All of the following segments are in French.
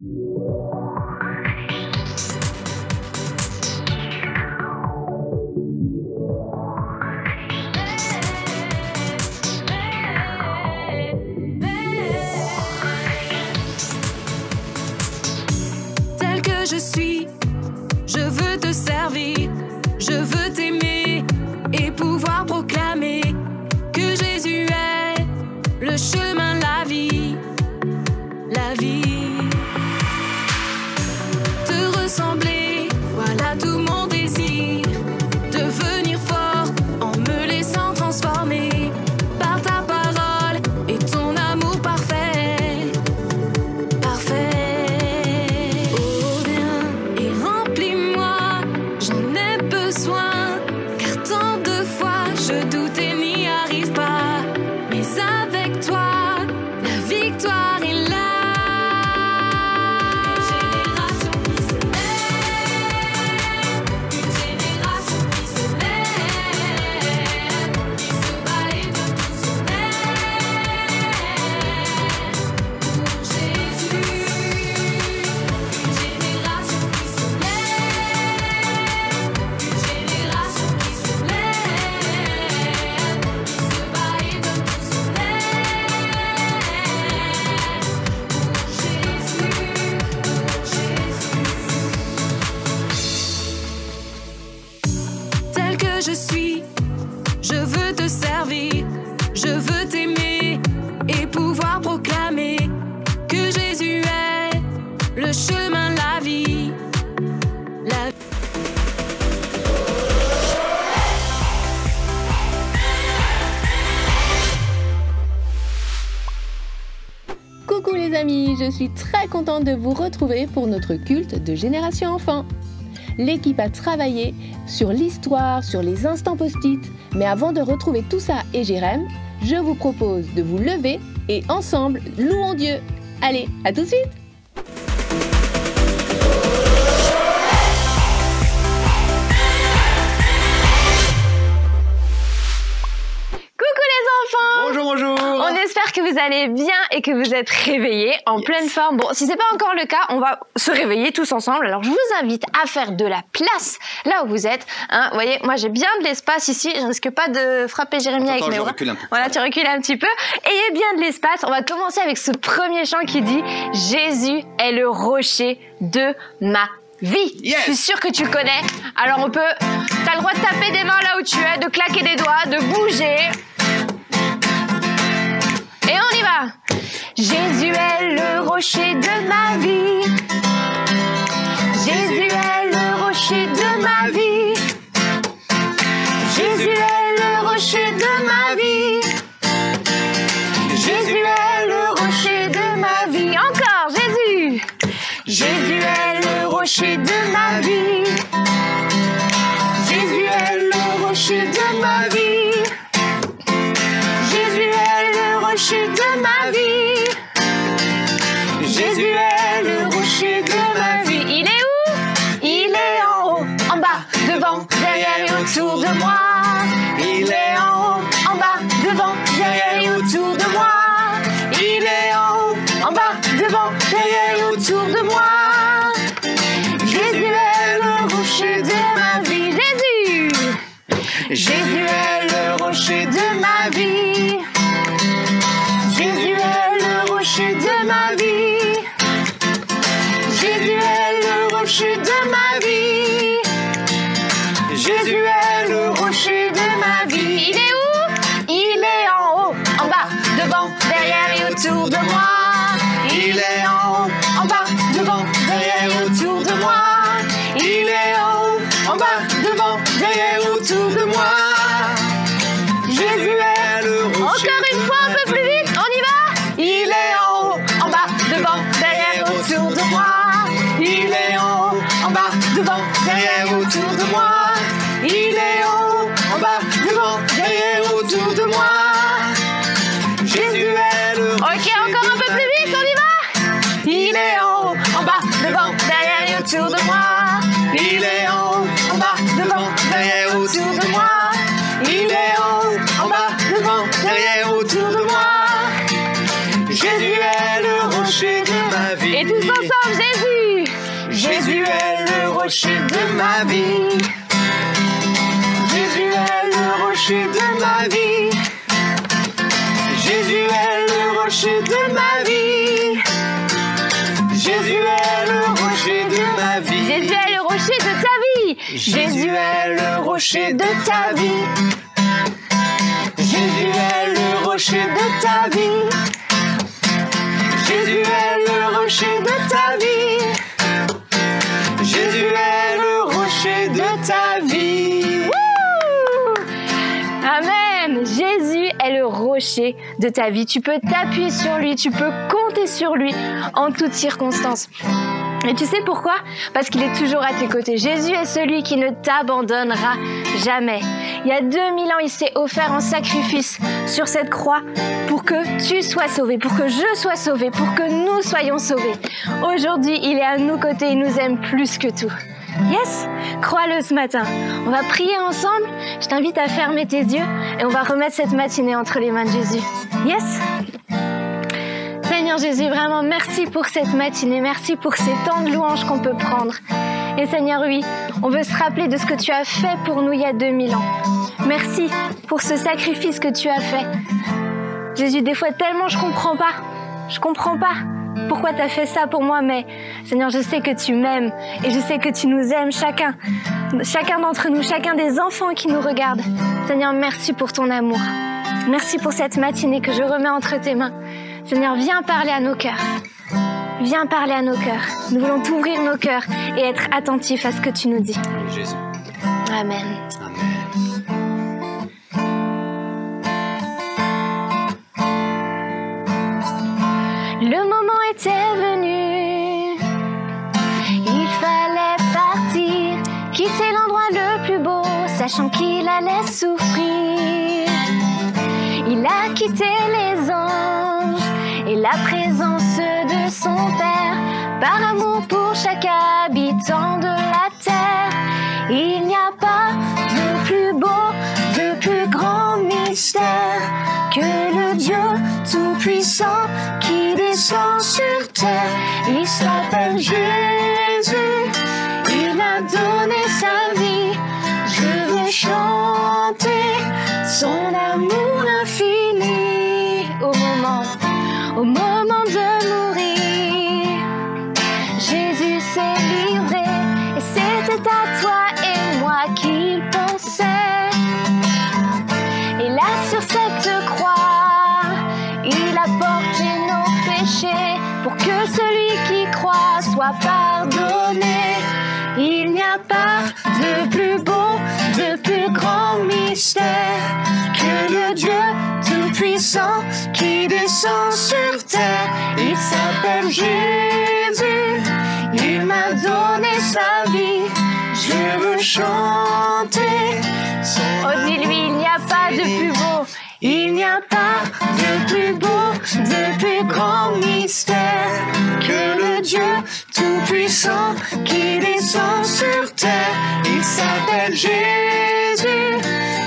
Tel que je suis, je veux te servir, je veux t'aimer et pouvoir proclamer que Jésus est le chemin, la vie, la vie. Te ressembler, voilà tout mon désir, devenir fort en me laissant transformer par ta parole et ton amour parfait, parfait. Oh viens et remplis-moi, j'en ai besoin, car tant de fois je doute et n'y arrive pas, mais avec toi, la victoire est là. Une génération qui se lève, qui se bat et de tout son pour Jésus. Une génération qui se lève, une génération qui se lève, qui se bat et de tout son pour Jésus, Tel que je suis, je veux te servir, je veux t'aimer et pouvoir proclamer que Jésus est le chemin, la vie, la Coucou les amis, je suis très contente de vous retrouver pour notre culte de Génération Enfant. L'équipe a travaillé sur l'histoire, sur les instants post-it, mais avant de retrouver tout ça et Jérém, je vous propose de vous lever et ensemble, louons Dieu. Allez, à tout de suite! Bonjour, bonjour. On espère que vous allez bien et que vous êtes réveillés en pleine forme. Bon, si c'est pas encore le cas, on va se réveiller tous ensemble. Alors, je vous invite à faire de la place là où vous êtes. Hein, vous voyez, moi, j'ai bien de l'espace ici. Je risque pas de frapper Jérémy avec mes bras. Voilà, tu recules un petit peu. Ayez bien de l'espace. On va commencer avec ce premier chant qui dit « Jésus est le rocher de ma vie ». Je suis sûre que tu connais. Alors, on peut... T'as le droit de taper des mains là où tu es, de claquer des doigts, de bouger. Et on y va. Jésus est le rocher de ma vie. Jésus est le rocher de ma vie. Jésus est le rocher de ma vie. Jésus est le rocher de ma vie. Encore, Jésus. Jésus est le rocher de ma vie. Jésus est le rocher de ma vie. Jésus est le rocher de ma vie. Jésus est le rocher de ma vie. Il est où? Il est en haut, en bas, devant, derrière et autour de moi. Il est en haut, en bas, devant, derrière et autour de moi. Il est en haut, en bas, devant, derrière et autour de moi. Jésus est le rocher de ma vie. Jésus! Jésus est le rocher de ma vie. Jésus est le rocher de ma vie. Jésus est le rocher de ma vie. Jésus est le rocher de ma vie. Il est où? Il est en haut, en bas, devant, derrière et autour de moi. Il est en haut, en bas, devant, derrière et autour de moi. Il est en haut, en bas, devant, derrière et autour de moi. Jésus est le rocher. Encore une fois, un peu plus vite, on y va. Il est en haut, en bas, devant, derrière, autour de moi. Il est en haut, en bas, devant, derrière, autour de moi. Il est en haut, en bas, devant, derrière, autour de moi. Jésus est le rocher. Ok, encore un peu plus vite, on y va. Il est en haut, en bas, devant, derrière et autour de moi. Il est en haut, en bas, devant, derrière, autour de moi. Il est en haut, en bas, devant, derrière, autour de moi. Jésus est le rocher de ma vie. Et tous ensemble. ensemble, Jésus. Jésus est le rocher de ma vie. Jésus est le rocher de ma vie. Jésus est le rocher de ma vie. Jésus est le rocher de ma vie. Jésus est le rocher de ta vie. Jésus est le rocher de ta vie. Jésus est le rocher de ta vie. Jésus est le rocher de ta vie. Jésus est le rocher de ta vie. Wouh! Amen. Jésus est le rocher de ta vie. Tu peux t'appuyer sur lui, tu peux compter sur lui en toutes circonstances. Et tu sais pourquoi? Parce qu'il est toujours à tes côtés. Jésus est celui qui ne t'abandonnera jamais. Il y a 2000 ans, il s'est offert en sacrifice sur cette croix pour que tu sois sauvé, pour que je sois sauvé, pour que nous soyons sauvés. Aujourd'hui, il est à nos côtés, il nous aime plus que tout. Yes? Crois-le ce matin. On va prier ensemble. Je t'invite à fermer tes yeux et on va remettre cette matinée entre les mains de Jésus. Yes? Seigneur Jésus, vraiment merci pour cette matinée, merci pour ces temps de louange qu'on peut prendre. Et Seigneur, oui, on veut se rappeler de ce que tu as fait pour nous il y a 2000 ans. Merci pour ce sacrifice que tu as fait. Jésus, des fois tellement je comprends pas pourquoi tu as fait ça pour moi, mais Seigneur, je sais que tu m'aimes et je sais que tu nous aimes chacun d'entre nous, chacun des enfants qui nous regardent. Seigneur, merci pour ton amour. Merci pour cette matinée que je remets entre tes mains. Seigneur, viens parler à nos cœurs. Viens parler à nos cœurs. Nous voulons t'ouvrir nos cœurs et être attentifs à ce que tu nous dis. Jésus. Amen. Amen. Le moment était venu. Il fallait partir, quitter l'endroit le plus beau, sachant qu'il allait souffrir. Il a quitté les anges et la présence de son Père, par amour pour chaque habitant de la terre. Il n'y a pas de plus beau, de plus grand mystère que le Dieu Tout-Puissant qui descend sur terre. Il s'appelle Jésus, il a donné sa vie. Je veux chanter son amour infini au moment de mourir. Jésus s'est livré et c'était à toi et moi qu'il pensait. Et là sur cette croix, il a porté nos péchés pour que celui qui croit soit pardonné. Il n'y a pas de plus beau, de plus grand mystère que le Dieu Tout-Puissant qui descend sur terre. Il s'appelle Jésus, il m'a donné sa vie. Je veux chanter son amour. Dis-lui, il n'y a pas de plus beau, il n'y a pas de plus beau, de plus grand mystère que le Dieu Tout-Puissant qui descend sur terre. Il s'appelle Jésus,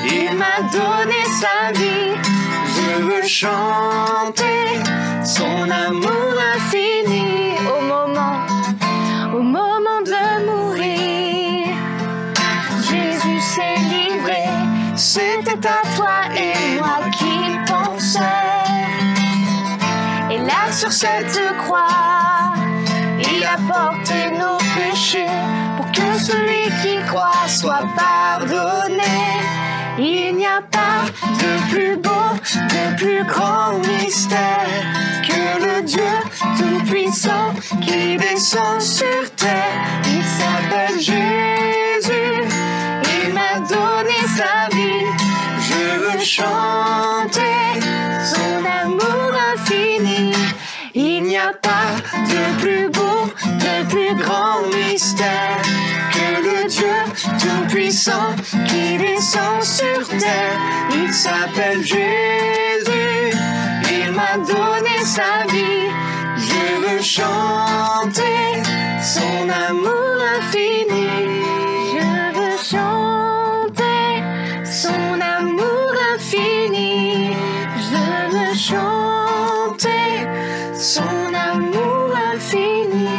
il m'a donné sa vie. Je veux chanter son amour infini au moment de mourir. Jésus s'est livré, c'était à toi et moi qu'il pensait. Et là sur cette croix, il a porté nos péchés pour que celui qui croit soit pardonné. Il n'y a pas de plus beau, de plus grand mystère que le Dieu Tout-Puissant qui descend sur terre. Il s'appelle Jésus, il m'a donné sa vie. Je veux chanter son amour infini. Il n'y a pas de plus beau, de plus grand mystère que le Dieu Tout-Puissant qui descend sur terre. Il s'appelle Jésus, il m'a donné sa vie. Je veux chanter son amour infini. Je veux chanter son amour infini. Je veux chanter son amour infini.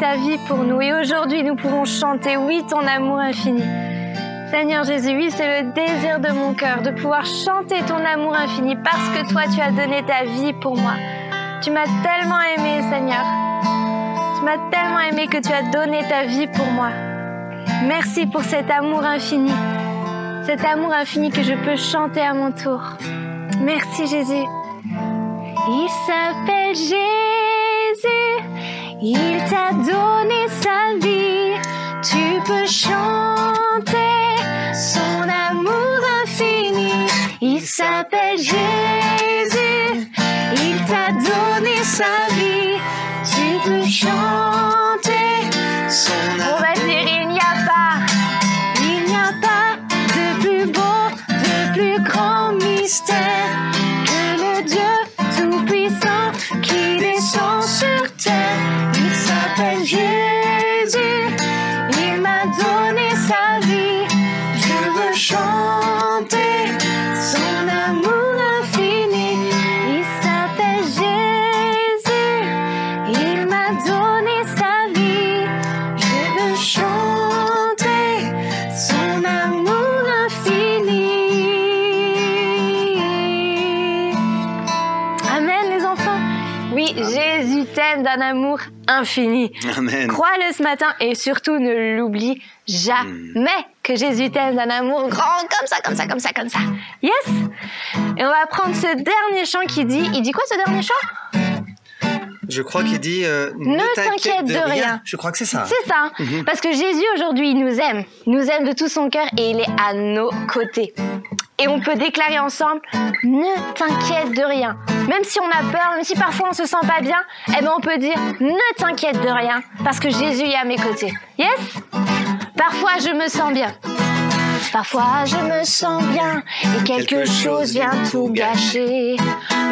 ta vie pour nous. Et aujourd'hui, nous pouvons chanter, oui, ton amour infini. Seigneur Jésus, oui, c'est le désir de mon cœur de pouvoir chanter ton amour infini parce que toi, tu as donné ta vie pour moi. Tu m'as tellement aimé, Seigneur. Tu m'as tellement aimé que tu as donné ta vie pour moi. Merci pour cet amour infini. Cet amour infini que je peux chanter à mon tour. Merci, Jésus. Il s'appelle Jésus. Il t'a donné sa vie. Tu peux chanter son amour infini. Il s'appelle Jésus. Il t'a donné sa vie. Tu peux chanter son amour. On va dire il n'y a pas de plus beau, de plus grand mystère que le Dieu tout-puissant qui descend sur terre. Il s'appelle Jésus. Il m'a donné sa vie. Je veux chanter son amour infini. Il s'appelle Jésus. Il m'a donné sa vie. Je veux chanter son amour infini. Amen les enfants. Oui, Jésus t'aime d'un amour infini. Amen. Crois-le ce matin et surtout ne l'oublie jamais que Jésus t'aime d'un amour grand comme ça, comme ça, comme ça, comme ça. Yes? Et on va prendre ce dernier chant qui dit... Il dit quoi ce dernier chant? Je crois qu'il dit ne t'inquiète de rien. Je crois que c'est ça. C'est ça. Parce que Jésus aujourd'hui, il nous aime. Il nous aime de tout son cœur et il est à nos côtés. Et on peut déclarer ensemble, ne t'inquiète de rien. Même si on a peur, même si parfois on se sent pas bien, eh ben on peut dire, ne t'inquiète de rien, parce que Jésus est à mes côtés. Yes? Parfois je me sens bien. Parfois je me sens bien et quelque chose vient tout gâcher.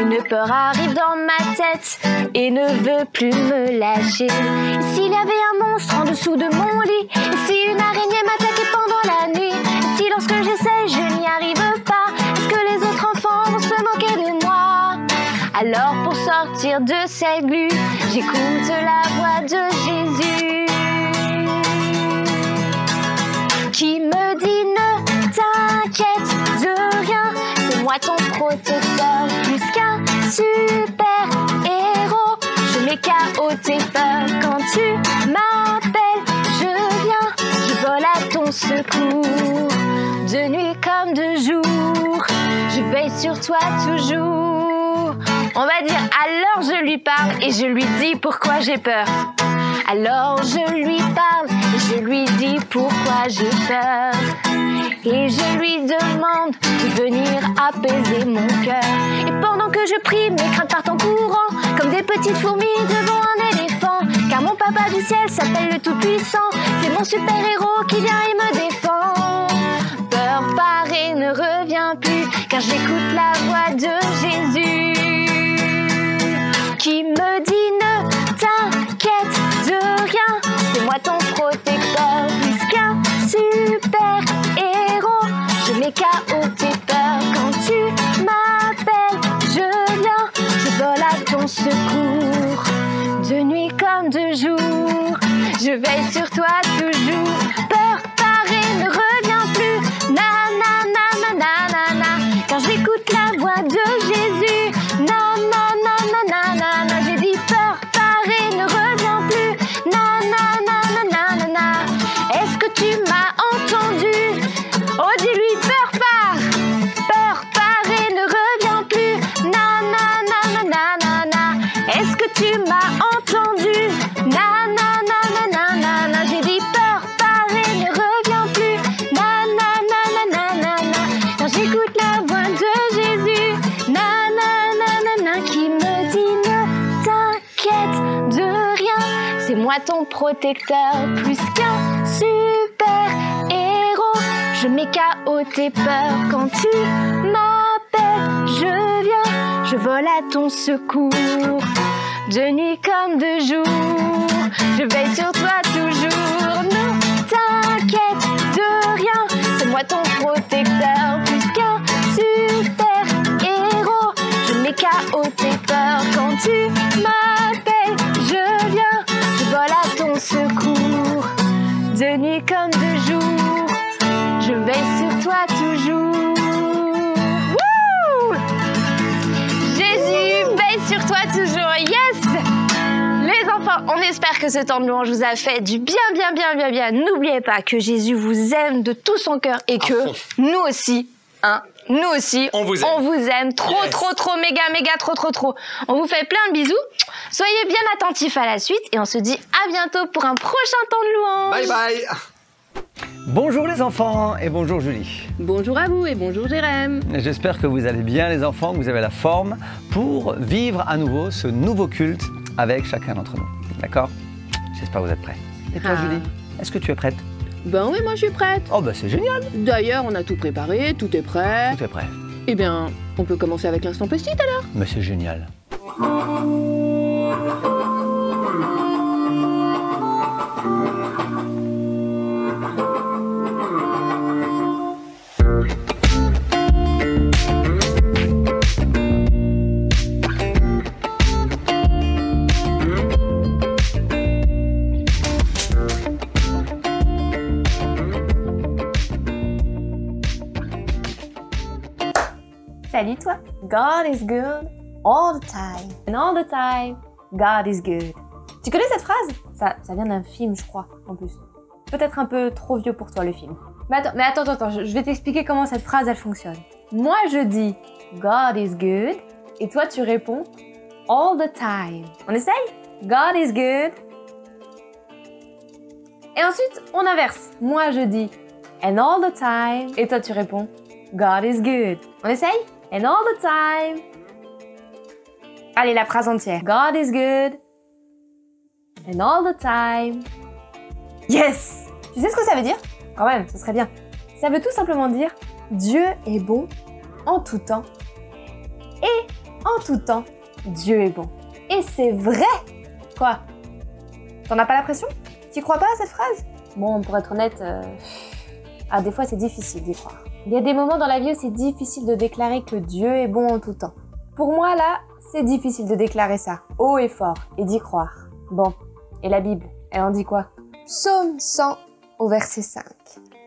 Une peur arrive dans ma tête et ne veut plus me lâcher. Et s'il y avait un monstre en dessous de mon lit, et si une araignée m'attaquait pendant la nuit, et si lorsque j'essaie je n'y arrive pas, est-ce que les autres enfants vont se moquer de moi? Alors pour sortir de cette glu, j'écoute la voix de Jésus qui me dit ne t'inquiète de rien, c'est moi ton protecteur, plus qu'un super héros. Je mets KO tes peurs quand tu m'appelles, je viens, je vole à ton secours, de nuit comme de jour, je veille sur toi toujours. On va dire alors je lui parle et je lui dis pourquoi j'ai peur. Alors je lui parle et je lui dis pourquoi j'ai peur. Et je lui demande de venir apaiser mon cœur. Et pendant que je prie, mes craintes partent en courant, comme des petites fourmis devant un éléphant. Car mon papa du ciel s'appelle le Tout-Puissant. C'est mon super-héros qui vient et me défend. Peur paraît ne revient plus, car j'écoute la voix de Jésus qui me dit ne t'inquiète de rien, c'est moi ton protecteur, plus qu'un super héros. Je mets KO tes peurs quand tu m'appelles, je viens, je vole à ton secours, de nuit comme de jour, je veille sur toi toujours. Peur paraît ne revient plus, na na na na na na na, quand j'écoute la voix de Jésus, na na na na na na na. J'ai dit peur paraît ne revient plus, na na na na na na na. Est-ce que tu m'as entendu? Oh dis-lui peur paraît ne revient plus, na na na na na na na. Est-ce que tu m'as entendu? Na na na na na na na. J'ai dit peur paraît ne revient plus, na na na na na na na. Quand j'écoute la voix de Jésus, na na na na na, qui me dit ne t'inquiète de rien, c'est moi ton protecteur, plus qu'un super héros. Je mets KO tes peurs quand tu m'appelles, je viens, je vole à ton secours, de nuit comme de jour, je veille sur toi toujours. Ne t'inquiète de rien, c'est moi ton protecteur, plus qu'un super héros. Je mets KO tes peurs quand tu m'appelles, je viens, je vole à ton secours. comme de jour. Je veille sur toi toujours. Wouh! Jésus veille sur toi toujours. Yes! Les enfants, on espère que ce temps de louange vous a fait du bien. N'oubliez pas que Jésus vous aime de tout son cœur et que nous aussi, nous aussi, on vous aime trop, méga, trop. On vous fait plein de bisous. Soyez bien attentifs à la suite et on se dit à bientôt pour un prochain temps de louange. Bye bye. Bonjour les enfants et bonjour Julie. Bonjour à vous et bonjour Jérém. J'espère que vous allez bien les enfants, que vous avez la forme pour vivre à nouveau ce nouveau culte avec chacun d'entre nous. D'accord? J'espère que vous êtes prêts. Et toi Julie, est-ce que tu es prête? Ben oui, moi je suis prête. Oh bah c'est génial. D'ailleurs, on a tout préparé, tout est prêt. Tout est prêt. Eh bien, on peut commencer avec l'instant post-it alors? Mais c'est génial. Salut toi. God is good all the time. And all the time, God is good. Tu connais cette phrase? Ça vient d'un film, je crois, en plus. Peut-être un peu trop vieux pour toi, le film. Mais attends, je vais t'expliquer comment cette phrase, elle fonctionne. Moi, je dis God is good, et toi, tu réponds all the time. On essaye? God is good. Et ensuite, on inverse. Moi, je dis and all the time, et toi, tu réponds God is good. On essaye? And all the time. Allez, la phrase entière. God is good. And all the time. Yes! Tu sais ce que ça veut dire? Quand même, ce serait bien. Ça veut tout simplement dire Dieu est bon en tout temps. Et en tout temps, Dieu est bon. Et c'est vrai! Quoi? T'en as pas l'impression? Tu crois pas à cette phrase? Bon, pour être honnête, des fois c'est difficile d'y croire. Il y a des moments dans la vie où c'est difficile de déclarer que Dieu est bon en tout temps. Pour moi, là, c'est difficile de déclarer ça, haut et fort, et d'y croire. Bon, et la Bible, elle en dit quoi? Psaume 100 au verset 5.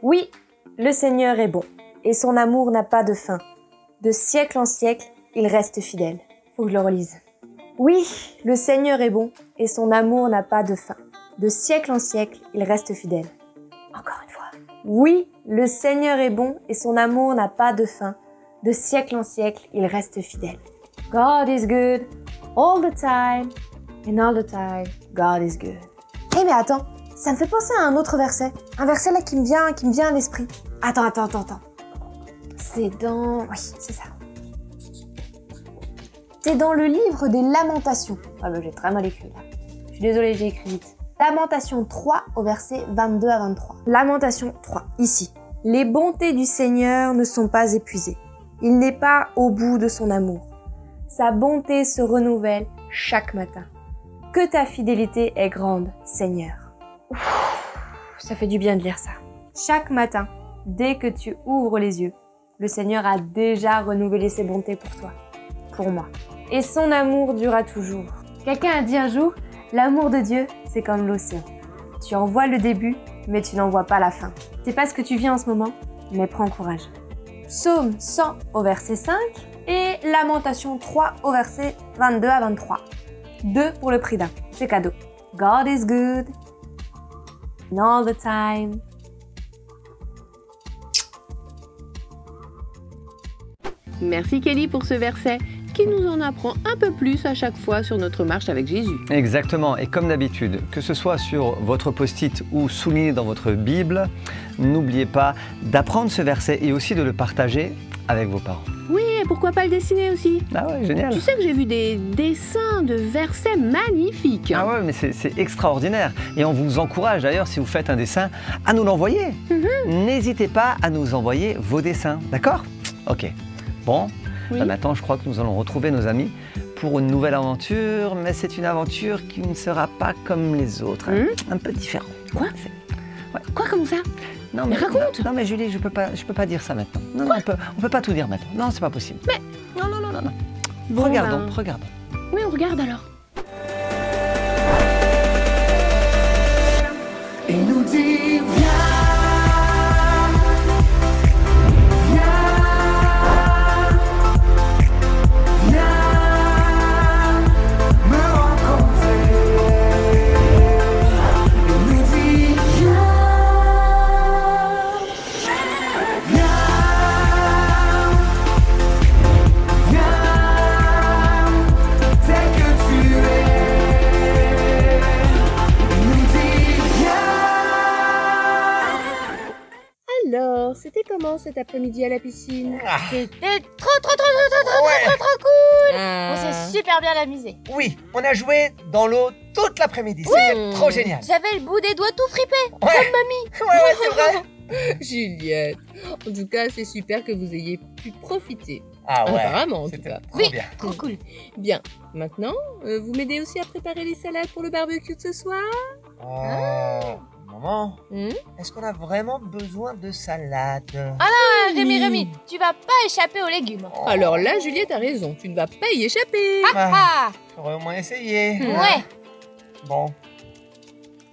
Oui, le Seigneur est bon, et son amour n'a pas de fin. De siècle en siècle, il reste fidèle. Faut que je le relise. Oui, le Seigneur est bon, et son amour n'a pas de fin. De siècle en siècle, il reste fidèle. Encore une fois. Oui, le Seigneur est bon et son amour n'a pas de fin. De siècle en siècle, il reste fidèle. God is good all the time, and all the time, God is good. Eh mais attends, ça me fait penser à un autre verset. Un verset là qui me vient à l'esprit. Attends. C'est dans... Oui, c'est ça. C'est dans le livre des Lamentations. Ah bah j'ai très mal écrit là. Je suis désolée, j'ai écrit vite. Lamentation 3 au verset 22 à 23. Lamentation 3, ici. Les bontés du Seigneur ne sont pas épuisées. Il n'est pas au bout de son amour. Sa bonté se renouvelle chaque matin. Que ta fidélité est grande, Seigneur. Ouf, ça fait du bien de lire ça. Chaque matin, dès que tu ouvres les yeux, le Seigneur a déjà renouvelé ses bontés pour toi, pour moi. Et son amour durera toujours. Quelqu'un a dit un jour, l'amour de Dieu, c'est comme l'océan. Tu en vois le début, mais tu n'en vois pas la fin. C'est pas ce que tu vis en ce moment, mais prends courage. Psaume 100 au verset 5 et Lamentation 3 au verset 22 à 23. 2 pour le prix d'un. C'est cadeau. God is good and all the time. Merci Kelly pour ce verset qui nous en apprend un peu plus à chaque fois sur notre marche avec Jésus. Exactement, et comme d'habitude, que ce soit sur votre post-it ou souligné dans votre Bible, n'oubliez pas d'apprendre ce verset et aussi de le partager avec vos parents. Oui, et pourquoi pas le dessiner aussi? Ah ouais, génial. Tu sais que j'ai vu des dessins de versets magnifiques. Ah ouais, mais c'est extraordinaire. Et on vous encourage d'ailleurs, si vous faites un dessin, à nous l'envoyer. N'hésitez pas à nous envoyer vos dessins, d'accord? Ok. Bon, oui. Maintenant je crois que nous allons retrouver nos amis pour une nouvelle aventure, mais c'est une aventure qui ne sera pas comme les autres, un peu différente. Quoi? Ouais. Quoi, comment ça? Non, mais raconte. Non mais Julie, je peux pas dire ça maintenant. Non, on peut pas tout dire maintenant. Non, c'est pas possible. Mais non. Bon, regardons. Oui, on regarde alors. Et nous dit viens. Alors, c'était comment cet après-midi à la piscine? C'était trop cool. Ah. On s'est super bien amusé. Oui, on a joué dans l'eau toute l'après-midi. C'était trop génial. J'avais le bout des doigts tout fripé. Ouais. Ouais, c'est vrai. Juliette, en tout cas, c'est super que vous ayez pu profiter. Ah ouais. Apparemment, en tout C'était cas. trop bien. Trop cool. Bien. Maintenant, vous m'aidez aussi à préparer les salades pour le barbecue de ce soir? Maman, Hmm? est-ce qu'on a vraiment besoin de salade? Rémi, tu vas pas échapper aux légumes. Alors là, Juliette a raison. Tu ne vas pas y échapper. Ah, J'aurais au moins essayé. ouais. Bon.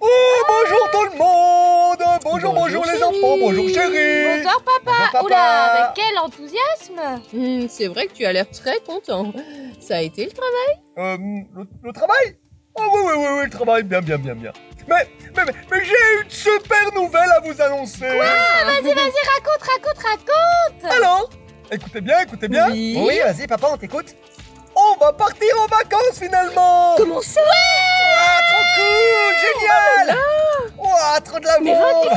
Oh, bonjour tout le monde! Bonjour les chérie. enfants, bonjour chérie! Bonsoir papa. Bonjour, papa. Oula, avec quel enthousiasme. C'est vrai que tu as l'air très content. Ça a été le travail? Le travail? Oh oui, le travail, bien. Mais j'ai une super nouvelle à vous annoncer! Vas-y, raconte. Alors, écoutez bien. Oui. Vas-y, papa, on t'écoute. On va partir en vacances finalement! Comment ça? Ouah, trop cool! Génial! Ouah, trop de l'amour!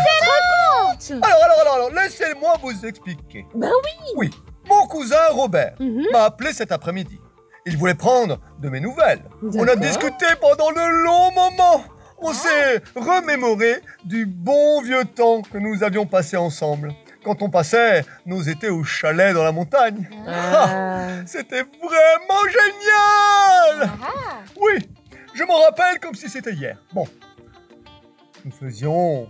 Alors, laissez-moi vous expliquer. Bah Oui, mon cousin Robert Mhm. m'a appelé cet après-midi. Il voulait prendre de mes nouvelles. On a D'accord. discuté pendant de longs moments. On s'est remémoré du bon vieux temps que nous avions passé ensemble. Quand on passait nos étés au chalet dans la montagne. C'était vraiment génial! Oui, je m'en rappelle comme si c'était hier. Bon, nous faisions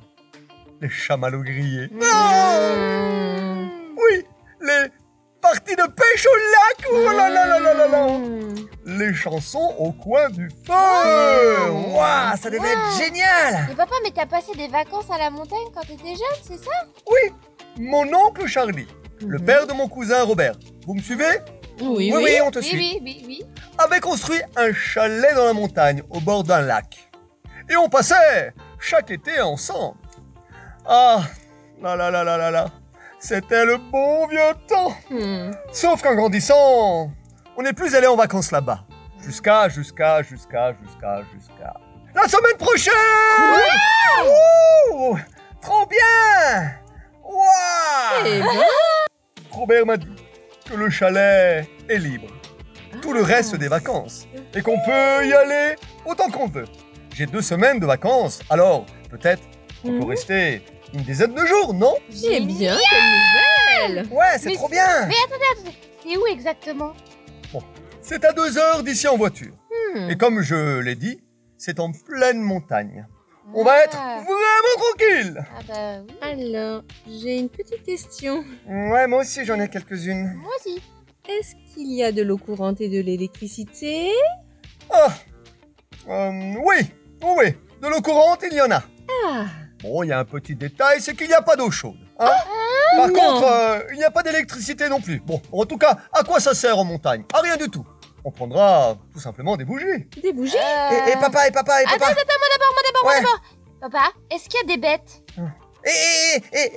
les chamallows grillés. Oui, les parties de pêche au lac. Oh là là. Les chansons au coin du feu. Waouh, ça devait être génial. Et papa, mais t'as passé des vacances à la montagne quand t'étais jeune, c'est ça? Oui, mon oncle Charlie, le père de mon cousin Robert. Vous me suivez? Oui. Oui, on te suit. Oui. Avait construit un chalet dans la montagne, au bord d'un lac. Et on passait chaque été ensemble. Ah, là. C'était le bon vieux temps. Sauf qu'en grandissant, on n'est plus allé en vacances là-bas. Jusqu'à la semaine prochaine! Ouh, trop bien! Waouh! Eh ben, Robert m'a dit que le chalet est libre. Tout le reste des vacances. Et qu'on peut y aller autant qu'on veut. J'ai 2 semaines de vacances, alors peut-être qu'on peut rester une dizaine de jours, non? eh bien, quelle nouvelle! Ouais, c'est Mais trop bien! Mais attendez, c'est où exactement? C'est à 2 heures d'ici en voiture. Et comme je l'ai dit, c'est en pleine montagne. On va être vraiment tranquille. Ah bah oui, Alors, j'ai une petite question. Ouais, moi aussi j'en ai quelques-unes. moi aussi. Est-ce qu'il y a de l'eau courante et de l'électricité? Oui, de l'eau courante il y en a. Bon, il y a un petit détail, c'est qu'il n'y a pas d'eau chaude. Hein. Par non. contre, il n'y a pas d'électricité non plus. Bon, en tout cas, à quoi ça sert en montagne? À rien du tout. On prendra tout simplement des bougies. Des bougies? Et papa. Attends, moi Ouais. d'abord. Papa, est-ce qu'il y a des bêtes?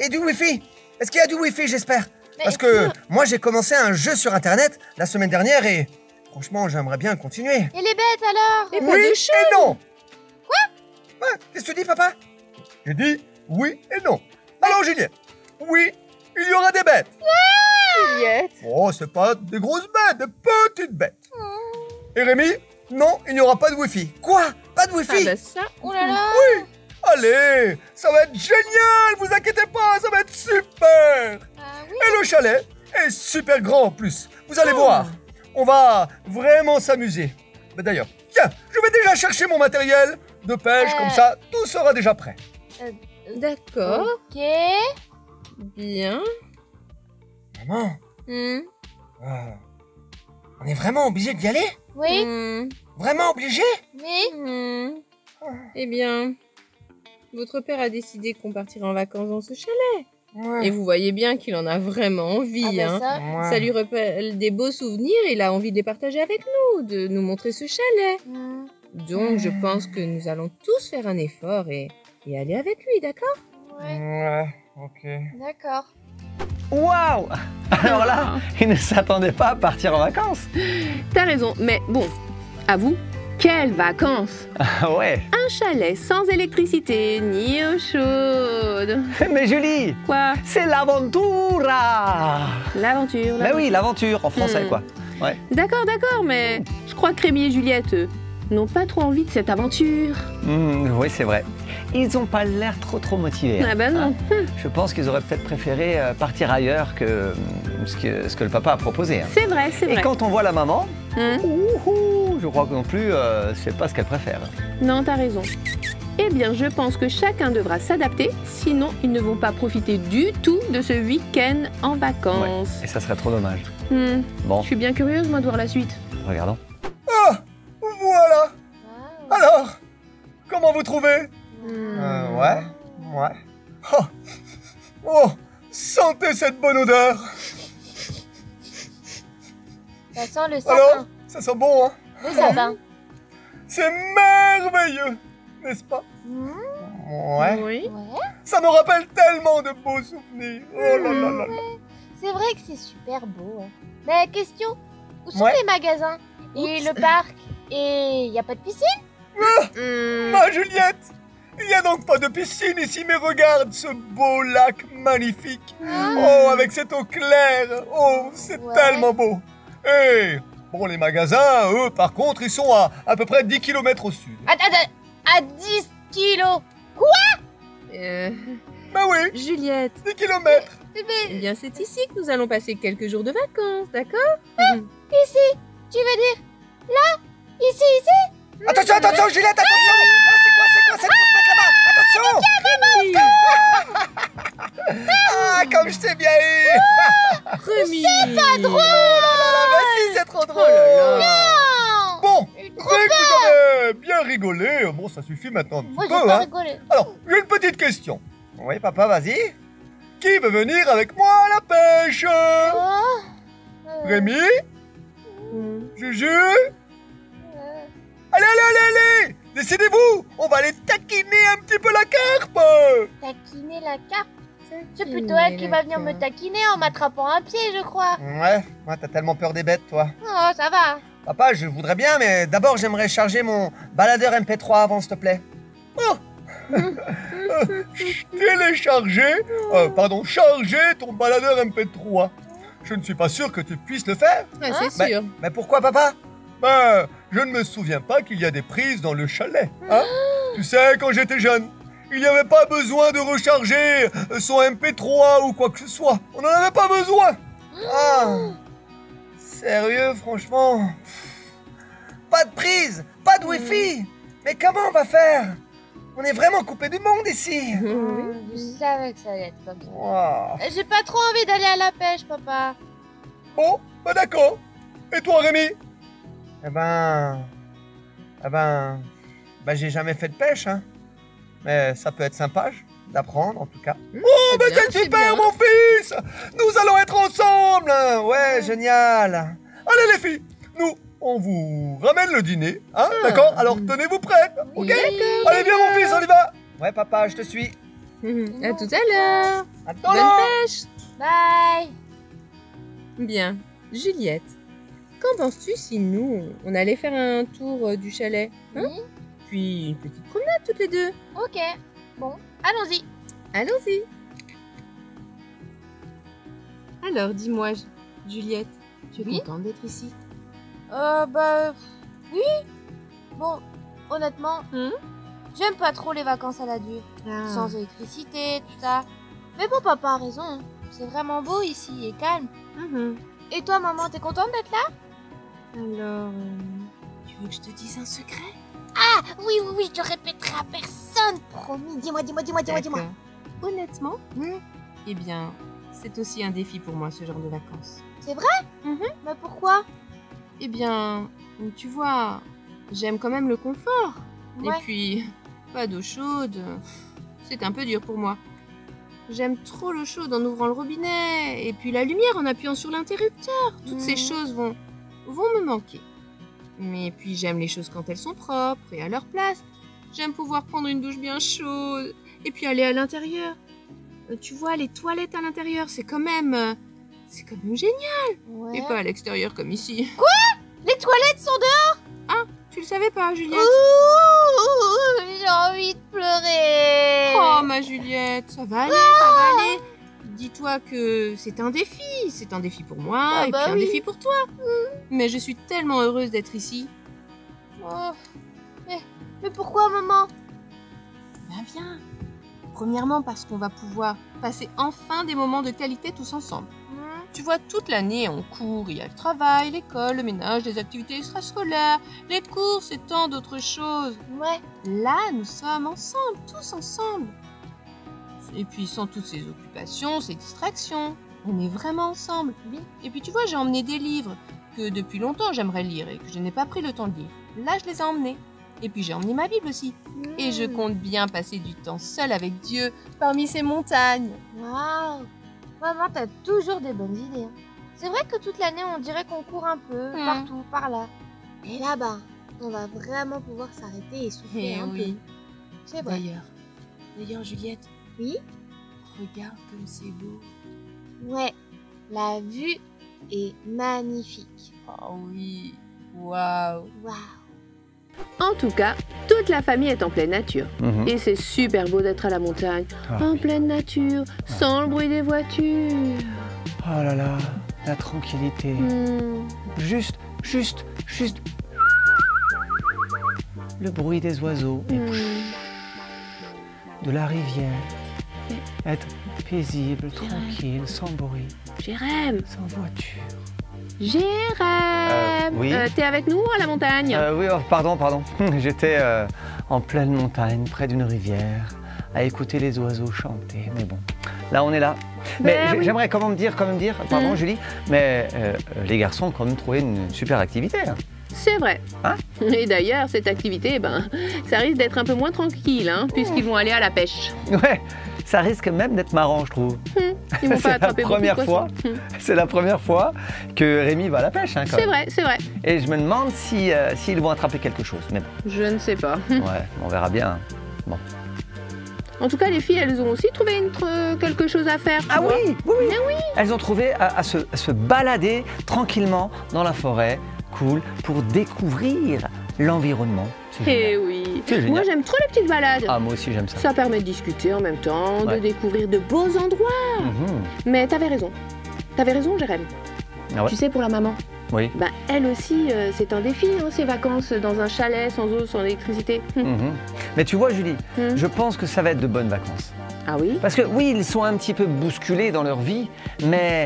Et du wifi. Est-ce qu'il y a du wifi, j'espère? Mais Parce que moi j'ai commencé un jeu sur internet la semaine dernière et franchement j'aimerais bien continuer. Et les bêtes alors? Et pas Oui de chat? et non. Quoi? Qu'est-ce que tu dis, papa? J'ai dit oui et non. Alors Juliette, oui, il y aura des bêtes. Juliette. Oh, c'est pas des grosses bêtes, des petites bêtes. Et Rémi, non, il n'y aura pas de wifi. Quoi? Pas de wifi? Ah bah ça. Oh là là. Allez, ça va être génial, vous inquiétez pas, ça va être super. Ah oui. Et le chalet est super grand en plus. Vous allez voir, on va vraiment s'amuser. Mais d'ailleurs, tiens, je vais déjà chercher mon matériel de pêche, comme ça, tout sera déjà prêt. D'accord. Ok. Bien. Maman, on est vraiment obligé d'y aller? Oui. Vraiment obligé? Oui. Eh bien, votre père a décidé qu'on partirait en vacances dans ce chalet. Ouais. Et vous voyez bien qu'il en a vraiment envie. Ah bah hein. ça. Ça lui rappelle des beaux souvenirs et il a envie de les partager avec nous, de nous montrer ce chalet. Donc, je pense que nous allons tous faire un effort et aller avec lui, d'accord? Ouais. Ok. D'accord. Waouh! Alors là, il ne s'attendait pas à partir en vacances. T'as raison, mais bon, à vous, Quelles vacances! Ah ouais. Un chalet sans électricité ni eau chaude. Mais Julie, Quoi? c'est l'aventura. L'aventure. Ben oui, l'aventure en français quoi. Ouais. D'accord, mais je crois que Rémi et Juliette n'ont pas trop envie de cette aventure. Oui, c'est vrai. Ils n'ont pas l'air trop motivés. Ah ben non. Je pense qu'ils auraient peut-être préféré partir ailleurs que ce que le papa a proposé. C'est vrai, c'est Et vrai. quand on voit la maman, Hum. je crois que non plus, c'est pas ce qu'elle préfère. Non, t'as raison. Eh bien, je pense que chacun devra s'adapter, sinon ils ne vont pas profiter du tout de ce week-end en vacances. Et ça serait trop dommage. Bon, Je suis bien curieuse, moi, de voir la suite. regardons. Ah, voilà. Alors, comment vous trouvez? Ouais. Oh, sentez cette bonne odeur. Ça sent le Alors, sapin. ça sent bon, hein? Le sapin. C'est merveilleux, n'est-ce pas? Ouais. Oui. Ouais. Ça me rappelle tellement de beaux souvenirs. Oh là là là là. C'est vrai que c'est super beau. Hein. Mais question, où sont Ouais. les magasins? Et le parc? Et y a pas de piscine? Ma Juliette, il n'y a donc pas de piscine ici, mais regarde ce beau lac magnifique. Oh, avec cette eau claire. Oh, c'est Ouais. tellement beau. Et bon, les magasins, eux, par contre, ils sont à peu près 10 km au sud. Attends, à 10 kilos. Ben oui, Juliette, 10 km. eh bien, c'est ici que nous allons passer quelques jours de vacances, d'accord? Ici, tu veux dire là? Ici? Attention, Juliette, attention. Ah, c'est quoi cette pousse-bête là-bas? Attention. Ah, comme je t'ai bien eu. Rémi! C'est pas drôle. Oh là là, bah si, c'est trop drôle. Oh là Non. Bon, dès que vous avez bien rigolé, bon, ça suffit maintenant un petit Moi, peu, j'ai pas hein. rigolé. Alors, j'ai une petite question. Oui, papa, vas-y. Qui veut venir avec moi à la pêche? Oh. Rémi? Hmm. Juju? Allez! Décidez-vous! On va aller taquiner un petit peu la carpe! Taquiner la carpe. C'est plutôt elle qui va venir me taquiner en m'attrapant un pied, je crois. Ouais, t'as tellement peur des bêtes, toi. Oh, ça va. Papa, je voudrais bien, mais d'abord, j'aimerais charger mon baladeur MP3 avant, s'il te plaît. Oh! Charger ton baladeur MP3. Je ne suis pas sûr que tu puisses le faire. Ouais, c'est Mais- sûr. Mais pourquoi, papa? Ben, je ne me souviens pas qu'il y a des prises dans le chalet. Hein? Tu sais, quand j'étais jeune, il n'y avait pas besoin de recharger son MP3 ou quoi que ce soit. On n'en avait pas besoin. Ah, sérieux, franchement. Pas de prise, pas de Wi-Fi. Mais comment on va faire? On est vraiment coupé du monde ici. Je savais que ça allait être comme ça. Wow. J'ai pas trop envie d'aller à la pêche, papa. Bon, bah d'accord. Et toi, Rémi? Eh ben, j'ai jamais fait de pêche, hein. Mais ça peut être sympa d'apprendre, en tout cas. Oh, bah c'est super, mon fils! Nous allons être ensemble! Ouais, génial! Allez, les filles, nous, on vous ramène le dîner, hein, d'accord? Alors, tenez-vous prêtes, ok? Allez, viens, mon fils, on y va! Ouais, papa, je te suis. À tout à l'heure. Attends, Bonne pêche. Bye. Bien. Juliette, qu'en penses-tu si nous, on allait faire un tour du chalet, hein? Oui. Puis une petite promenade toutes les deux. Ok. Bon, allons-y. Allons-y. Alors, dis-moi, Juliette, tu es Oui? contente d'être ici? Oui. Bon, honnêtement, j'aime pas trop les vacances à la dure. Sans électricité, tout ça. Mais bon, papa a raison. C'est vraiment beau ici et calme. Mhm. Et toi, maman, t'es contente d'être là? Alors, tu veux que je te dise un secret? Ah, oui, je te répéterai à personne. Promis, dis-moi. D'accord. Honnêtement, eh bien, c'est aussi un défi pour moi, ce genre de vacances. C'est vrai? Mais pourquoi? Eh bien, tu vois, j'aime quand même le confort. Ouais. Et puis, pas d'eau chaude, c'est un peu dur pour moi. J'aime trop l'eau chaude en ouvrant le robinet, et puis la lumière en appuyant sur l'interrupteur. Toutes ces choses vont me manquer. Mais puis j'aime les choses quand elles sont propres et à leur place. J'aime pouvoir prendre une douche bien chaude, et puis aller à l'intérieur. Tu vois, les toilettes à l'intérieur, c'est quand même génial. Ouais. Et pas à l'extérieur comme ici. Les toilettes sont dehors? Tu le savais pas, Juliette? Ouh, j'ai envie de pleurer. Oh, ma Juliette, ça va aller, ça va aller. Dis-toi que c'est un défi pour moi et bah puis un oui. défi pour toi. Mais je suis tellement heureuse d'être ici. Oh, mais pourquoi, maman? Ben viens. Premièrement parce qu'on va pouvoir passer enfin des moments de qualité tous ensemble. Tu vois, toute l'année, on court, il y a le travail, l'école, le ménage, les activités extrascolaires, les courses et tant d'autres choses. Ouais. Là, nous sommes ensemble, tous ensemble. Et puis, sans toutes ces occupations, ces distractions, on est vraiment ensemble. Oui. Et puis, tu vois, j'ai emmené des livres que depuis longtemps j'aimerais lire et que je n'ai pas pris le temps de lire. Là, je les ai emmenés. Et puis, j'ai emmené ma Bible aussi. Et je compte bien passer du temps seul avec Dieu parmi ces montagnes. Waouh. Maman, t'as toujours des bonnes idées. Hein. C'est vrai que toute l'année, on dirait qu'on court un peu, partout, par là. Et là-bas, on va vraiment pouvoir s'arrêter et souffler un peu. C'est vrai. D'ailleurs, Juliette. Oui? Regarde comme c'est beau. Ouais, la vue est magnifique. Oh oui. Waouh. Waouh. En tout cas, toute la famille est en pleine nature. Et c'est super beau d'être à la montagne, en pleine nature, sans le bruit des voitures. Oh là là, la tranquillité. Juste le bruit des oiseaux et de la rivière. Être paisible, tranquille, sans bruit, Jérém, sans voiture. Jérém, oui. T'es avec nous à la montagne? Oui, oh, pardon. J'étais en pleine montagne, près d'une rivière, à écouter les oiseaux chanter. Mais bon, là on est là. Mais oui. j'aimerais quand même dire, pardon Julie, mais les garçons ont quand même trouvé une super activité. Hein. C'est vrai. Hein? Et d'ailleurs, cette activité, ça risque d'être un peu moins tranquille, puisqu'ils vont aller à la pêche. Ouais, ça risque même d'être marrant, je trouve. Ils vont pas attraper beaucoup de poissons. C'est la première fois que Rémi va à la pêche. Hein, C'est vrai, c'est vrai. Et je me demande s'ils vont attraper quelque chose. Mais bon, Je ne sais pas. ouais, on verra bien. Hein. Bon. En tout cas, les filles, elles ont aussi trouvé quelque chose à faire. tu vois. Oui. Elles ont trouvé à se balader tranquillement dans la forêt, cool, pour découvrir l'environnement. C'est Eh génial. oui. C'est génial. Moi, j'aime trop les petites balades. Ah, moi aussi j'aime ça. Ça permet de discuter en même temps, Ouais. de découvrir de beaux endroits. Mais t'avais raison. T'avais raison, Jérém. Ah ouais. Tu sais, pour la maman, Oui. elle aussi, c'est un défi, ces vacances dans un chalet, sans eau, sans électricité. Mais tu vois, Julie, je pense que ça va être de bonnes vacances. Ah oui? Parce que oui, ils sont un petit peu bousculés dans leur vie, mais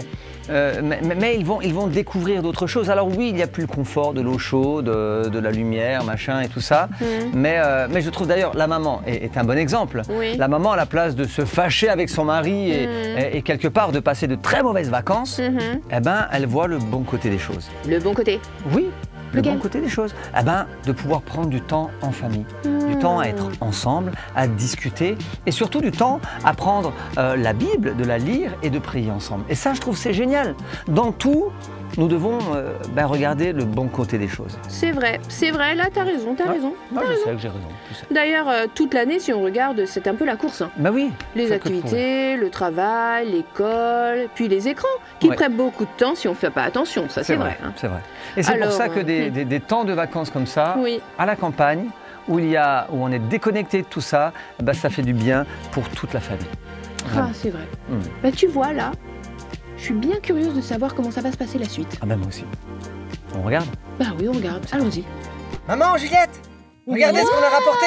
ils vont découvrir d'autres choses. Alors oui, il n'y a plus le confort de l'eau chaude, de la lumière, machin et tout ça. Mais je trouve d'ailleurs, la maman est un bon exemple. Oui. La maman, à la place de se fâcher avec son mari et quelque part de passer de très mauvaises vacances, eh ben, elle voit le bon côté des choses. Le bon côté. Oui, le Lequel? bon côté des choses. Eh ben, de pouvoir prendre du temps en famille, du temps à être ensemble, à discuter et surtout du temps à prendre la Bible, de la lire et de prier ensemble. Et ça, je trouve, c'est génial. Dans tout, nous devons regarder le bon côté des choses. C'est vrai, là, t'as raison, t'as raison. Moi, je sais que j'ai raison. Tu sais. D'ailleurs, toute l'année, si on regarde, c'est un peu la course. Bah oui. Les ça que de activités, le travail, l'école, puis les écrans, qui Ouais. prennent beaucoup de temps si on ne fait pas attention, ça c'est vrai. C'est vrai. Et c'est pour Alors, ça que des temps de vacances comme ça, Oui. à la campagne, où on est déconnecté de tout ça, ça fait du bien pour toute la famille. Ah, c'est vrai. Tu vois, là, je suis bien curieuse de savoir comment ça va se passer la suite. Ah ben moi aussi. On regarde? Bah oui, on regarde, allons-y. Maman, Juliette, regardez ce qu'on a rapporté.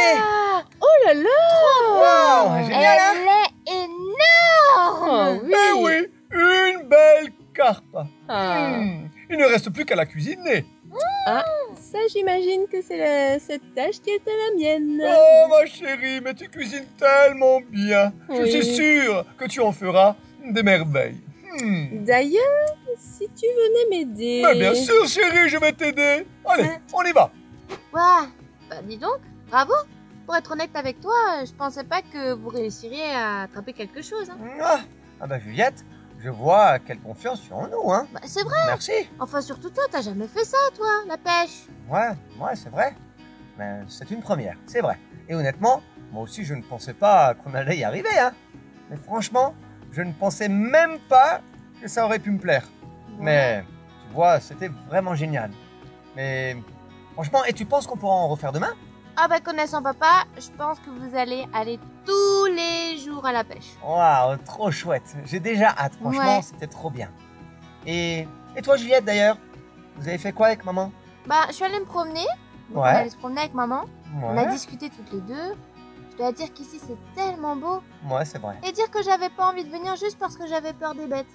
Oh là là! Wow, génial, hein? Elle est énorme. Oh oui! Eh oui, une belle carpe. Ah. Il ne reste plus qu'à la cuisiner. Ça, j'imagine que c'est cette tâche qui était la mienne. Oh ma chérie, mais tu cuisines tellement bien. Je Oui. suis sûre que tu en feras des merveilles. D'ailleurs, si tu venais m'aider... Mais bien sûr chérie, je vais t'aider. Allez, on y va. Ouais, bah dis donc, bravo. Pour être honnête avec toi, je pensais pas que vous réussiriez à attraper quelque chose. Hein. Ah bah Juliette, je vois quelle confiance tu as en nous, hein. Bah, c'est vrai. Merci. Enfin, surtout toi, t'as jamais fait ça, toi, la pêche. Ouais, c'est vrai. Mais c'est une première, c'est vrai. Et honnêtement, moi aussi je ne pensais pas qu'on allait y arriver, hein. Mais franchement, je ne pensais même pas que ça aurait pu me plaire. Mais tu vois, c'était vraiment génial. Mais Franchement, et tu penses qu'on pourra en refaire demain? Ah bah connaissant papa, je pense que vous allez aller tous les jours à la pêche. Waouh, trop chouette. J'ai déjà hâte. Franchement, Ouais. c'était trop bien. Et toi, Juliette, d'ailleurs? Vous avez fait quoi avec maman? Bah je suis allée me promener. Donc, Ouais. On allait se promener avec maman. On a Ouais, discuté toutes les deux. Je dois dire qu'ici c'est tellement beau. ouais, c'est vrai. Et dire que j'avais pas envie de venir juste parce que j'avais peur des bêtes.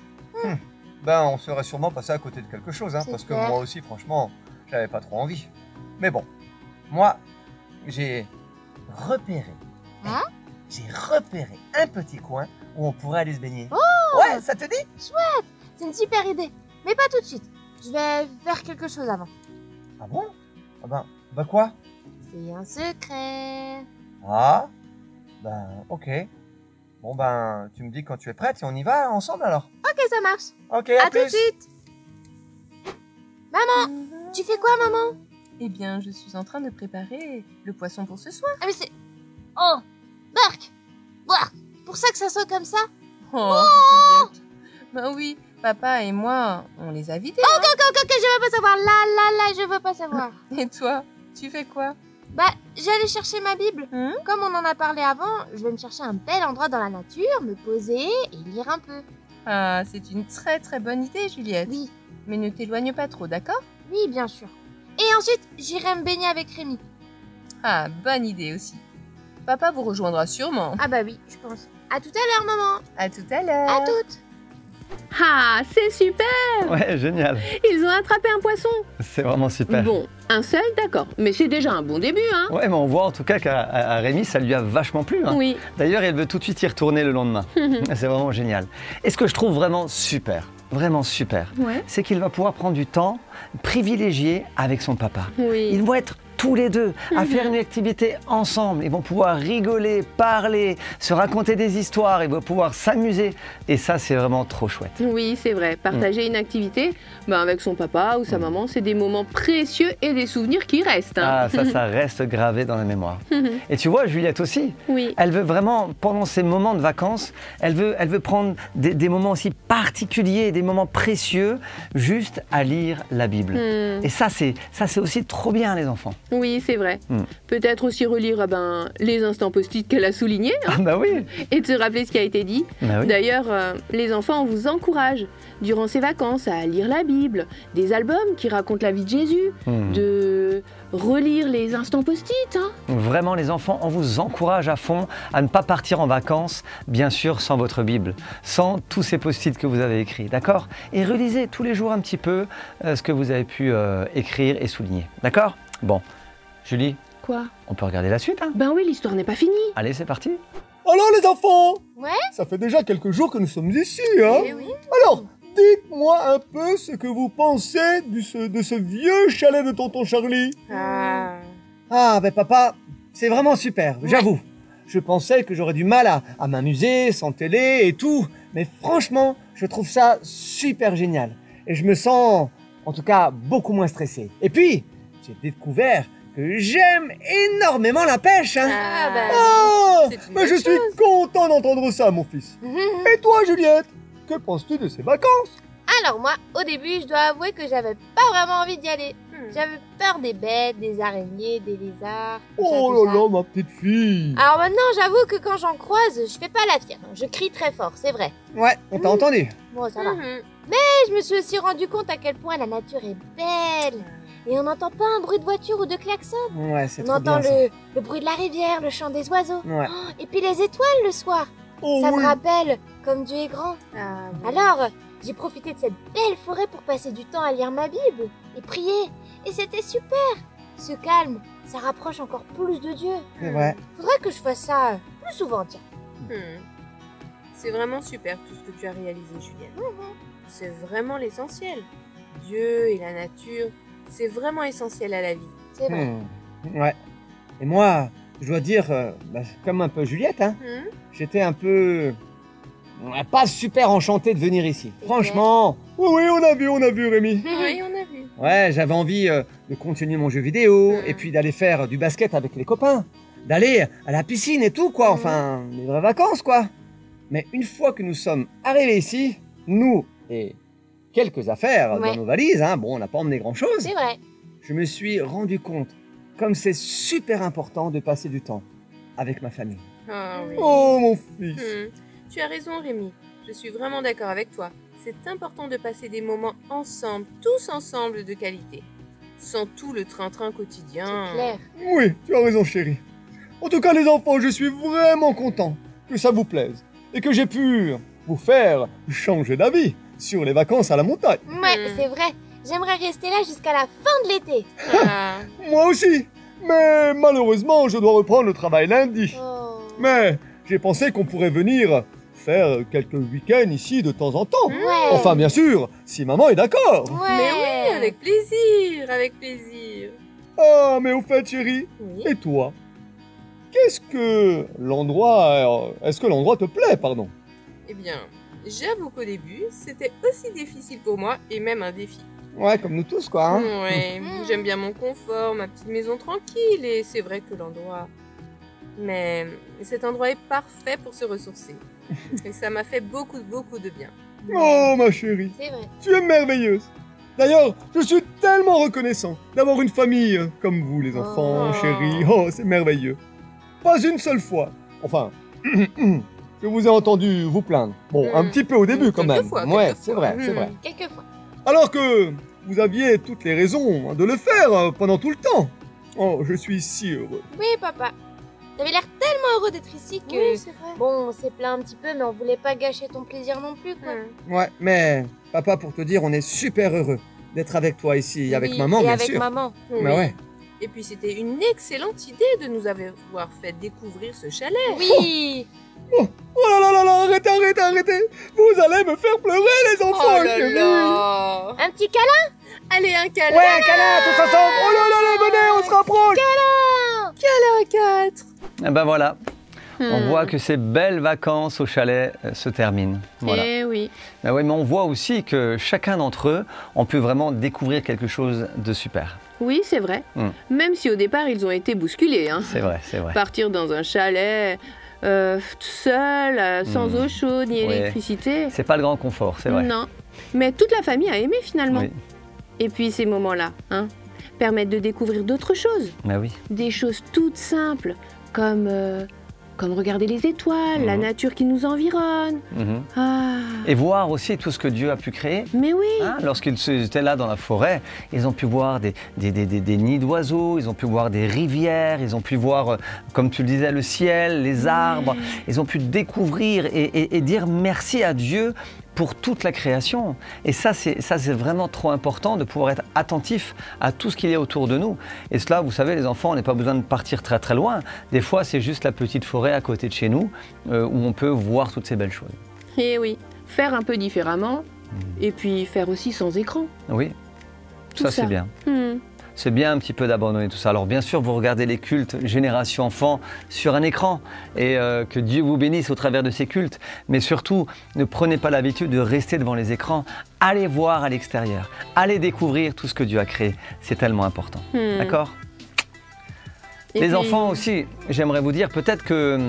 Ben, on serait sûrement passé à côté de quelque chose, hein, C'est parce que clair. moi aussi, franchement, j'avais pas trop envie. Mais bon, moi, j'ai repéré. Hein? J'ai repéré un petit coin où on pourrait aller se baigner. Oh! Ouais, ça te dit? C'est une super idée. Mais pas tout de suite. Je vais faire quelque chose avant. Ah bon? Ah ben quoi? C'est un secret. Ah, ben, ok. Bon ben, tu me dis quand tu es prête et on y va ensemble alors. Ok, ça marche. Ok, À à tout de plus. suite. Maman, tu fais quoi, maman? Eh bien, je suis en train de préparer le poisson pour ce soir. Ah mais c'est... Oh, Bark. Bark. C'est pour ça que ça sonne comme ça? Oh, Juliette. Ben oui, papa et moi, on les a vidés. hein. Ok, je veux pas savoir. Là, je veux pas savoir. Et toi, tu fais quoi? Bah, j'allais chercher ma Bible. Hein? Comme on en a parlé avant, je vais me chercher un bel endroit dans la nature, me poser et lire un peu. Ah, c'est une très très bonne idée, Juliette. Oui, Mais ne t'éloigne pas trop, d'accord? oui, bien sûr. Et ensuite, j'irai me baigner avec Rémi. Ah, bonne idée aussi. Papa vous rejoindra sûrement. Ah bah oui, je pense. À tout à l'heure, maman. À tout à l'heure. À toutes. Ah, c'est super! Ouais, génial. Ils ont attrapé un poisson. C'est vraiment super. Bon, un seul, d'accord. Mais c'est déjà un bon début, hein? Ouais, mais on voit en tout cas qu'à Rémi, ça lui a vachement plu. Hein. Oui. D'ailleurs, elle veut tout de suite y retourner le lendemain. C'est vraiment génial. Et ce que je trouve vraiment super, Ouais. c'est qu'il va pouvoir prendre du temps privilégié avec son papa. Oui. Ils vont être tous les deux à faire une activité ensemble. Ils vont pouvoir rigoler, parler, se raconter des histoires. Ils vont pouvoir s'amuser. Et ça, c'est vraiment trop chouette. Oui, c'est vrai. Partager une activité avec son papa ou sa maman, c'est des moments précieux et des souvenirs qui restent. Hein. Ah, ça reste gravé dans la mémoire. Et tu vois, Juliette aussi, Oui. elle veut vraiment, pendant ces moments de vacances, elle veut prendre des moments aussi particuliers, des moments précieux, juste à lire la Bible. Et ça, c'est aussi trop bien, les enfants. Oui, c'est vrai. Peut-être aussi relire les instants post-it qu'elle a soulignés hein, Ah bah oui. et de se rappeler ce qui a été dit. Bah oui. D'ailleurs, les enfants, on vous encourage durant ces vacances à lire la Bible, des albums qui racontent la vie de Jésus, de relire les instants post-it. Hein. Vraiment, les enfants, on vous encourage à fond à ne pas partir en vacances, bien sûr, sans votre Bible, sans tous ces post-it que vous avez écrits, d'accord? Et relisez tous les jours un petit peu ce que vous avez pu écrire et souligner, d'accord? Bon, Julie, Quoi? on peut regarder la suite, hein? Ben oui, l'histoire n'est pas finie. Allez, c'est parti. Alors les enfants, Ouais. ça fait déjà quelques jours que nous sommes ici, hein? Eh oui. Alors, dites-moi un peu ce que vous pensez de ce vieux chalet de tonton Charlie. Ah, ben papa, c'est vraiment super, j'avoue. Je pensais que j'aurais du mal à m'amuser sans télé et tout, mais franchement, je trouve ça super génial. Et je me sens, en tout cas, beaucoup moins stressé. Et puis, j'ai découvert que j'aime énormément la pêche, hein. Ah bah. Oh, C'est une mais je bonne suis content d'entendre ça, mon fils. Et toi, Juliette, que penses-tu de ces vacances? Alors moi, au début, je dois avouer que j'avais pas vraiment envie d'y aller. J'avais peur des bêtes, des araignées, des lézards. tout ça, Oh tout là ça. là, ma petite fille. Alors maintenant, j'avoue que quand j'en croise, je fais pas la fière. Je crie très fort, c'est vrai. Ouais, on t'a entendu. Bon, ça va. Et je me suis aussi rendu compte à quel point la nature est belle. Et on n'entend pas un bruit de voiture ou de klaxon. Ouais, c'est On trop entend bien ça. le bruit de la rivière, le chant des oiseaux. Ouais. Oh, et puis les étoiles le soir. Oh Ça oui. me rappelle comme Dieu est grand. Alors, j'ai profité de cette belle forêt pour passer du temps à lire ma Bible et prier. Et c'était super. Ce calme, ça rapproche encore plus de Dieu. C'est vrai. Faudrait que je fasse ça plus souvent, tiens. C'est vraiment super tout ce que tu as réalisé, Juliette. C'est vraiment l'essentiel. Dieu et la nature, c'est vraiment essentiel à la vie. C'est vrai. Ouais. Et moi, je dois dire, comme un peu Juliette, hein, j'étais un peu... pas super enchanté de venir ici. C'est Franchement. Oui, on a vu, Rémi. Oui, on a vu. Ouais, j'avais envie de continuer mon jeu vidéo et puis d'aller faire du basket avec les copains. D'aller à la piscine et tout, quoi. Enfin, les vraies vacances, quoi. Mais une fois que nous sommes arrivés ici, nous et quelques affaires Ouais. dans nos valises, hein, bon, on n'a pas emmené grand-chose. C'est vrai. je me suis rendu compte comme c'est super important de passer du temps avec ma famille. Ah oui. Oh, mon fils. Tu as raison, Rémi. Je suis vraiment d'accord avec toi. C'est important de passer des moments ensemble, tous ensemble de qualité. Sans tout le train-train quotidien. C'est clair. Oui, tu as raison, chérie. En tout cas, les enfants, je suis vraiment content que ça vous plaise et que j'ai pu vous faire changer d'avis sur les vacances à la montagne. Ouais, c'est vrai. J'aimerais rester là jusqu'à la fin de l'été. Ah. Moi aussi. Mais malheureusement, je dois reprendre le travail lundi. Oh. Mais j'ai pensé qu'on pourrait venir faire quelques week-ends ici de temps en temps. Ouais. Enfin, bien sûr, si maman est d'accord. Ouais. Mais oui, avec plaisir, avec plaisir. Ah, mais au fait, chérie, Oui. et toi? Est-ce que l'endroit te plaît, pardon? Eh bien, j'avoue qu'au début, c'était aussi difficile pour moi et même un défi. Ouais, comme nous tous, quoi. Hein? Ouais, j'aime bien mon confort, ma petite maison tranquille et c'est vrai que l'endroit... Mais cet endroit est parfait pour se ressourcer. Et ça m'a fait beaucoup de bien. Oh, ma chérie, C'est vrai. tu es merveilleuse. D'ailleurs, je suis tellement reconnaissant d'avoir une famille comme vous, les enfants, Oh. chérie. Oh, c'est merveilleux. Pas une seule fois. Enfin, je vous ai entendu vous plaindre. Bon, un petit peu au début quand même. Quelquefois, Ouais, quelquefois. c'est vrai, c'est vrai. Quelquefois. Alors que vous aviez toutes les raisons de le faire pendant tout le temps. Oh, je suis si heureux. Oui, papa. T'avais l'air tellement heureux d'être ici que... Oui, c'est vrai. Bon, on s'est plaint un petit peu, mais on voulait pas gâcher ton plaisir non plus, quoi. Ouais, mais papa, pour te dire, on est super heureux d'être avec toi ici, avec Oui, maman, Et bien avec sûr. maman. Mais ouais. Et puis c'était une excellente idée de nous avoir fait découvrir ce chalet. Oui. Oh là là là là, arrêtez, arrêtez, arrêtez. Vous allez me faire pleurer, les enfants, Oh là chérie. là. Un petit câlin. Allez, un câlin. Ouais, câlin, tous ensemble. Oh là là là, venez, on se rapproche. Câlin 4. Et ben voilà, on voit que ces belles vacances au chalet se terminent. Voilà. Eh oui. Ben oui, mais on voit aussi que chacun d'entre eux, on peut vraiment découvrir quelque chose de super. Oui, c'est vrai. Même si au départ, ils ont été bousculés. Hein. C'est vrai, c'est vrai. Partir dans un chalet tout seul, sans eau chaude ni Ouais. électricité. C'est pas le grand confort, c'est vrai. Non. Mais toute la famille a aimé finalement. Oui. Et puis ces moments-là, permettent de découvrir d'autres choses. Ben oui. Des choses toutes simples, comme regarder les étoiles, la nature qui nous environne. Mhm. Ah, Et voir aussi tout ce que Dieu a pu créer. mais oui. Hein, lorsqu'ils étaient là dans la forêt, ils ont pu voir des nids d'oiseaux, ils ont pu voir des rivières, ils ont pu voir, comme tu le disais, le ciel, les arbres. Ils ont pu découvrir et dire merci à Dieu pour toute la création. Et ça, c'est vraiment trop important de pouvoir être attentif à tout ce qu'il y a autour de nous. Et cela, vous savez, les enfants, on n'a pas besoin de partir très très loin. Des fois, c'est juste la petite forêt à côté de chez nous où on peut voir toutes ces belles choses. Et oui, faire un peu différemment, et puis faire aussi sans écran. Oui, Tout ça ça. c'est bien. Hmm. C'est bien un petit peu d'abandonner tout ça. Alors bien sûr, vous regardez les cultes Génération Enfant sur un écran et que Dieu vous bénisse au travers de ces cultes. Mais surtout, ne prenez pas l'habitude de rester devant les écrans. Allez voir à l'extérieur. Allez découvrir tout ce que Dieu a créé. C'est tellement important. D'accord ? Et Les puis- enfants aussi, j'aimerais vous dire peut-être que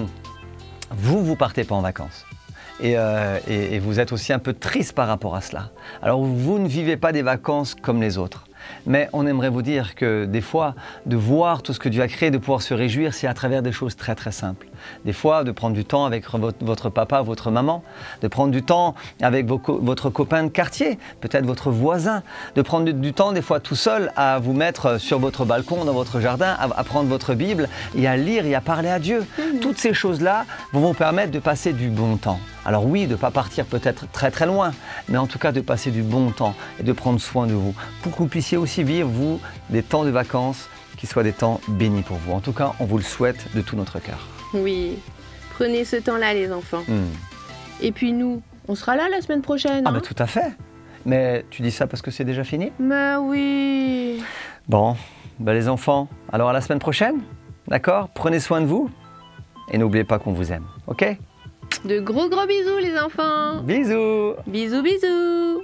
vous partez pas en vacances. Et vous êtes aussi un peu triste par rapport à cela. Alors vous ne vivez pas des vacances comme les autres. Mais on aimerait vous dire que des fois, de voir tout ce que Dieu a créé, de pouvoir se réjouir, c'est à travers des choses très très simples. Des fois, de prendre du temps avec votre papa, votre maman, de prendre du temps avec votre copain de quartier, peut-être votre voisin, de prendre du temps des fois tout seul à vous mettre sur votre balcon, dans votre jardin, à prendre votre Bible et à lire et à parler à Dieu. Toutes ces choses-là vont vous permettre de passer du bon temps. Alors oui, de ne pas partir peut-être très très loin, mais en tout cas de passer du bon temps et de prendre soin de vous pour que vous puissiez aussi vivre, vous, des temps de vacances qui soient des temps bénis pour vous. En tout cas, on vous le souhaite de tout notre cœur. Oui, prenez ce temps-là, les enfants. Hmm. Et puis nous, on sera là la semaine prochaine. Ah hein bah tout à fait. Mais tu dis ça parce que c'est déjà fini? Mais oui. Bon, bah les enfants, alors à la semaine prochaine, d'accord? Prenez soin de vous et n'oubliez pas qu'on vous aime, ok? De gros bisous, les enfants. Bisous! Bisous, bisous.